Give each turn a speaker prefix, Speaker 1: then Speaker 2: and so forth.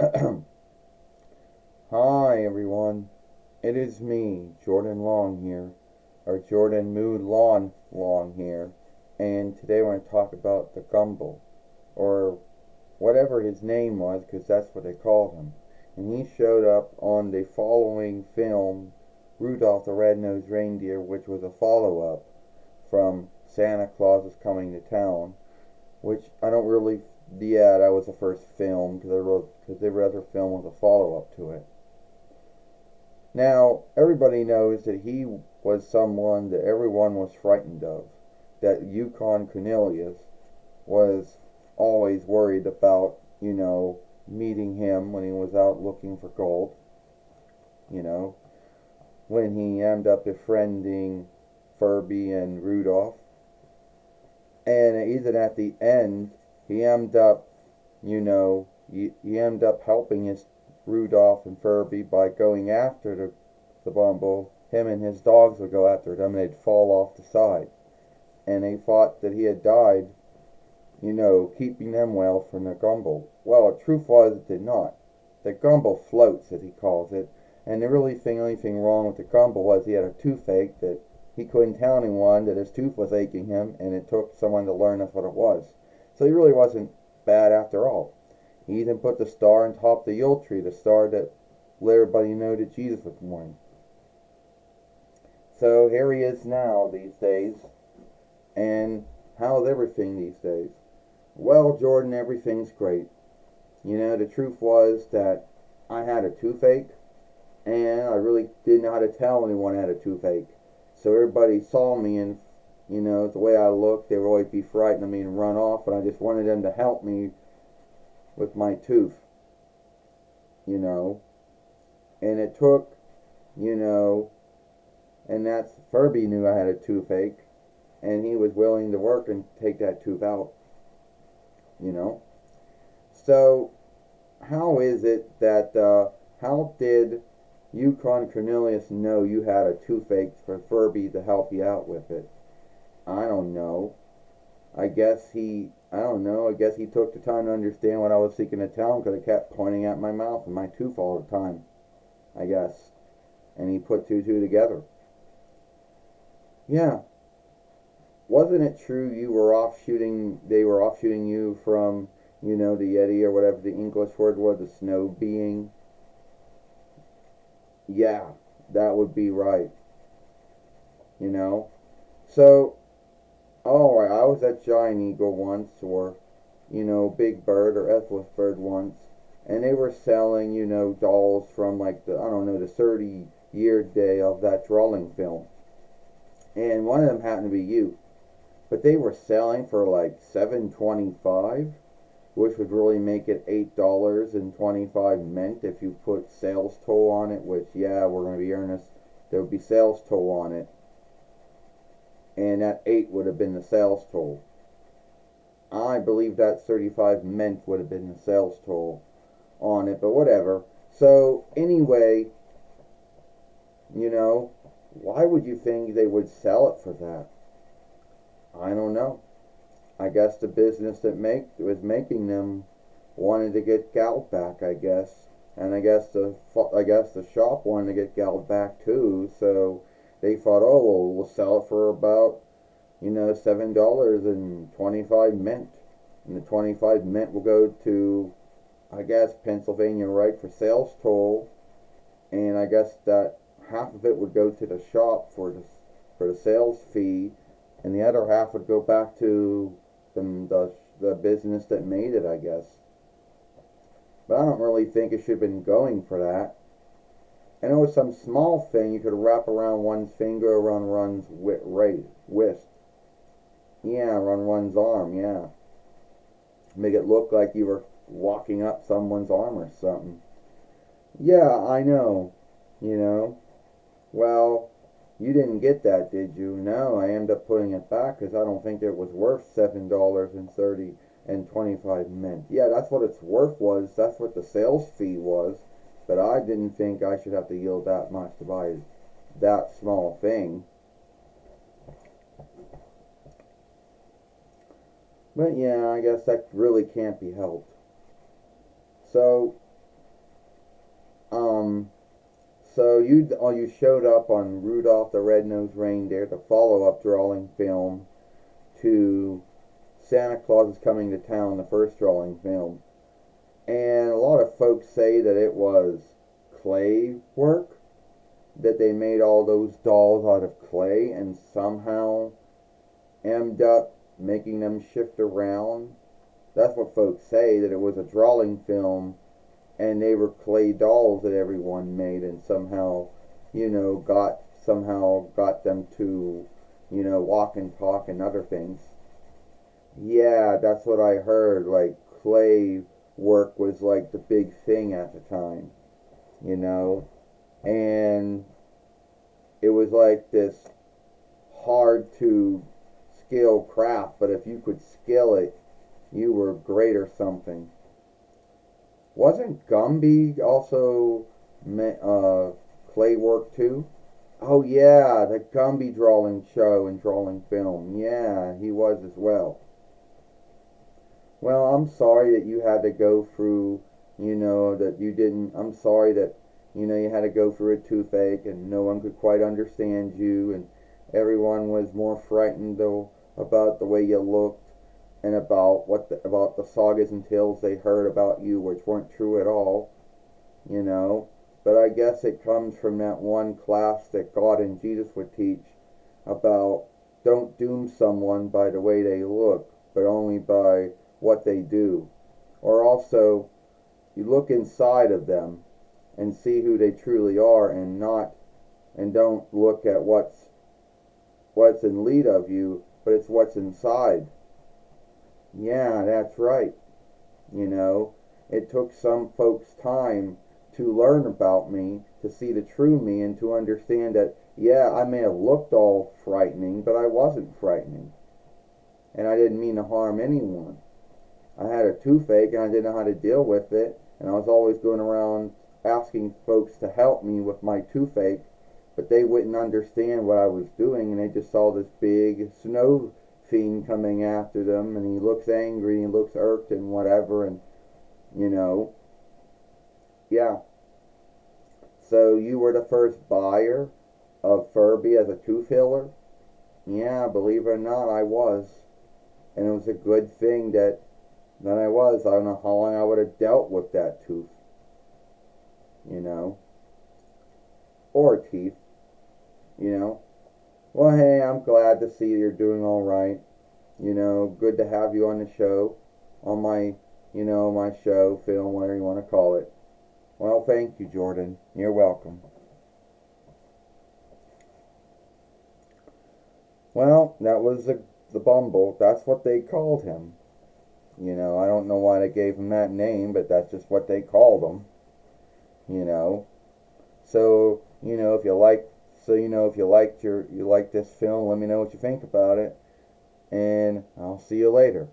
Speaker 1: Hi everyone, it is me, Jordan Long here, or Jordan Mood Long here, and today we're going to talk about the Gumble, or whatever his name was, because that's what they called him. And he showed up on the following film, Rudolph the Red-Nosed Reindeer, which was a follow-up from Santa Claus is Coming to Town, which I don't really, yeah, that was the first film, because every other film was a follow-up to it. Now, everybody knows that he was someone that everyone was frightened of. That Yukon Cornelius was always worried about, meeting him when he was out looking for gold. You know, when he ended up befriending Furby and Rudolph. And even at the end, he ended up, he ended up helping his Rudolph and Furby by going after the Bumble. Him and his dogs would go after them and they'd fall off the side. And they thought that he had died, keeping them well from the Gumble. Well, the truth was it did not. The Gumble floats, as he calls it. And the only thing wrong with the Gumble was he had a toothache that he couldn't tell anyone that his tooth was aching him, and it took someone to learn that's what it was. So he really wasn't bad after all. He even put the star on top of the Yule tree, the star that let everybody know that Jesus was born. So here he is now these days. And how's everything these days? Well, Jordan, everything's great. The truth was that I had a toothache, and I really didn't know how to tell anyone I had a toothache. So everybody saw me, and the way I looked, they would always be frightened of me and run off, and I just wanted them to help me with my tooth, you know. And it took, you know, and that's Furby knew I had a toothache, and he was willing to work and take that tooth out, you know. So how is it that, how did Yukon Cornelius know you had a toothache for Furby to help you out with it? I don't know. I don't know, I guess he took the time to understand what I was seeking to tell him because I kept pointing at my mouth and my tooth all the time, I guess. And he put two together. Yeah. Wasn't it true they were off shooting you from, the Yeti or whatever the English word was, the snow being? Yeah, that would be right, you know? So, alright, I was at Giant Eagle once, or, Big Bird or Ethel's Bird once, and they were selling, dolls from like the 30-year day of that drawing film. And one of them happened to be you. But they were selling for like $7.25, which would really make it $8.25 if you put sales toll on it, which, yeah, we're going to be earnest. There would be sales toll on it. And that 8 would have been the sales toll. I believe that 35 meant would have been the sales toll on it, but whatever. So, anyway, why would you think they would sell it for that? I don't know. I guess the business that was making them wanted to get galled back, I guess. And I guess the shop wanted to get galled back too, so they thought, oh, well, we'll sell it for about, $7.25. And the 25 mint will go to, I guess, Pennsylvania right for sales toll. And I guess that half of it would go to the shop for the sales fee, and the other half would go back to the business that made it, I guess. But I don't really think it should have been going for that. And it was some small thing you could wrap around one's finger, around one's wrist. Yeah, around one's arm, yeah. Make it look like you were walking up someone's arm or something. Yeah, I know. Well, you didn't get that, did you? No, I ended up putting it back because I don't think it was worth $7.25. Yeah, that's what its worth was. That's what the sales fee was. But I didn't think I should have to yield that much to buy that small thing. But yeah, I guess that really can't be helped. So, So you showed up on Rudolph the Red-Nosed Reindeer, the follow-up drawing film to Santa Claus is Coming to Town, the first drawing film. And a lot of folks say that it was clay work, that they made all those dolls out of clay and somehow ended up making them shift around. That's what folks say, that it was a drawing film and they were clay dolls that everyone made and somehow, got them to, walk and talk and other things. Yeah, that's what I heard. Like, clay work was like the big thing at the time, you know? And it was like this hard to skill craft, but if you could skill it, you were great or something. Wasn't Gumby also clay work too? Oh yeah, the Gumby drawing show and drawing film. Yeah, he was as well. Well, I'm sorry that you had to go through, that you didn't. I'm sorry that, you had to go through a toothache and no one could quite understand you and everyone was more frightened though about the way you looked and about the sagas and tales they heard about you, which weren't true at all, you know. But I guess it comes from that one class that God and Jesus would teach about don't doom someone by the way they look, but only by what they do. Or also, you look inside of them and see who they truly are, and don't look at what's in lead of you, but it's what's inside. Yeah, that's right. You know, it took some folks time to learn about me, to see the true me, and to understand that, yeah, I may have looked all frightening, but I wasn't frightening. And I didn't mean to harm anyone. I had a toothache and I didn't know how to deal with it, and I was always going around asking folks to help me with my toothache, but they wouldn't understand what I was doing, and they just saw this big snow fiend coming after them, and he looks angry, and he looks irked and whatever, and you know, yeah. So you were the first buyer of Furby as a tooth healer? Yeah, believe it or not, I was. And it was a good thing that I was. I don't know how long I would have dealt with that tooth. You know? Or teeth. You know? Well, hey, I'm glad to see you're doing alright. You know, good to have you on the show. On my, my show, film, whatever you want to call it. Well, thank you, Jordan. You're welcome. Well, that was the Bumble. That's what they called him. I don't know why they gave him that name, but that's just what they called him. You know. So, if you liked this film, let me know what you think about it. And I'll see you later.